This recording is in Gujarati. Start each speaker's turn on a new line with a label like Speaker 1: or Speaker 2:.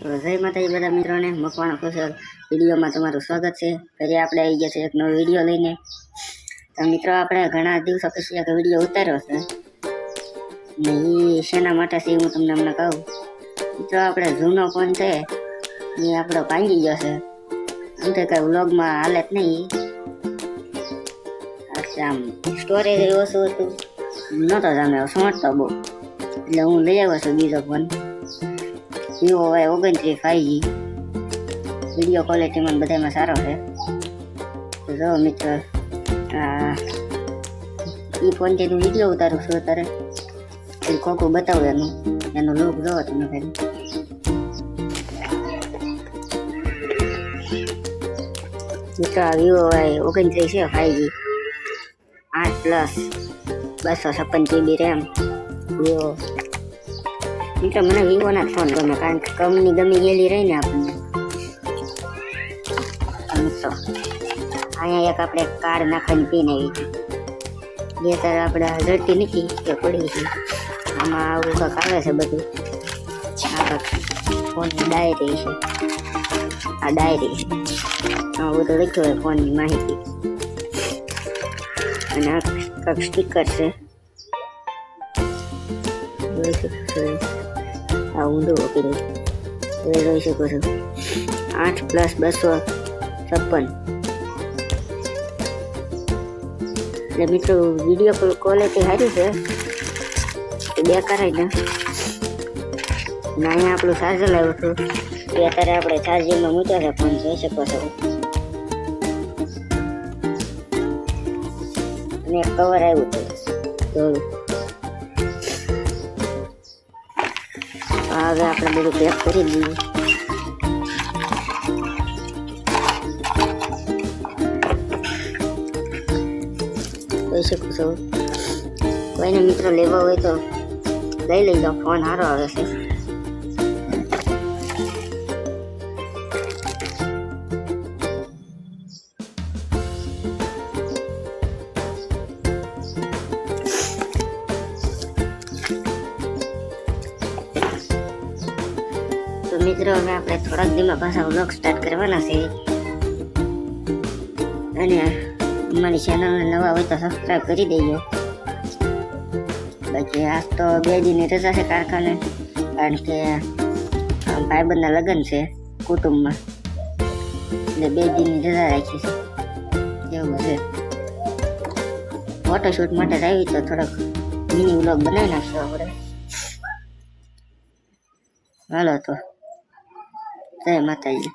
Speaker 1: તો જય માતાજી બધા મિત્રોને, મકવાણા ખુશલ વિડીયોમાં તમારું સ્વાગત છે। ફરી આપણે આવી ગયા છે એક નવો વિડીયો લઈને। તો મિત્રો આપણે ઘણા દિવસો પછી એક વિડીયો ઉતાર્યો છે ને એ શેના માટે છે હું તમને હમણાં કહું। મિત્રો આપણે જૂનો ફોન છે એ આપણો ભાંગી ગયો છે, આમ તો કઈ વ્લોગમાં હાલે જ નહીં। આમ સ્ટોરેજ ઓછું હતું, નહોતો જામે સમજતો બહુ, એટલે હું લઈ આવ્યો છું બીજો phone Vivo Y29 5G। Video ક્વોલિટીમાં બધામાં સારો છે। તો જો મિત્ર એ ફોનથી હું વિડીયો ઉતારું છું અત્યારે, એ ખોખું બતાવું એનું લુક જોવો તમે ફરી। મિત્ર આ વિવો Y29 છે 5G, 8+256 GB RAM વિવો। મિત્રો મને વિવોના ફોન ગમે, કારણ કે કંપની ગમી ગયેલી રહી ને આપણને। મિત્રો અહીંયા એક આપણે કાર્ડ નાખવાની પીન આવી છે, બે તાર આપણે જડતી નથી કે પડી છે, આમાં આવું કંઈક આવે છે બધું। આ ફોનની ડાયરી છે, આ ડાયરી છે, આવું બધું લખ્યું હોય ફોનની માહિતી, અને આ કંઈક સ્ટીકર છે, આ ઊંધું ઓપીને હવે જોઈ શકો છો। 8+256 એટલે મિત્રો વિડીયો ક્વોલિટી સારી છે, બેકાર જ ને। અહીંયા આપણું ચાર્જર લાવ્યું હતું એ અત્યારે આપણે ચાર્જિંગમાં મૂક્યો છે ફોન, જોઈ શકો છો। અને એક કવર આવ્યું હતું થોડું, હવે આપણે બધું પેક કરી દઈએ। જોઈ શકો છો, કોઈને મિત્રો લેવા હોય તો લઈ જાઓ, ફોન સારો આવે છે। તો મિત્રો હવે આપણે થોડાક દીમાં પાછા વ્લોગ સ્ટાર્ટ કરવાના છે, અને અમારી ચેનલને નવા હોય તો સબસ્ક્રાઈબ કરી દેજો। બાકી આજ તો 2 દીની રજા છે કારખાને, કારણ કે ભાઈબંધના લગ્ન છે કુટુંબમાં, એટલે 2 દીની રજા રાખી છે એવું છે। ફોટોશૂટ માટે આવી તો થોડોક મિની વ્લોગ બનાવી નાખશો આપણે। હાલો તો જય માતાજી।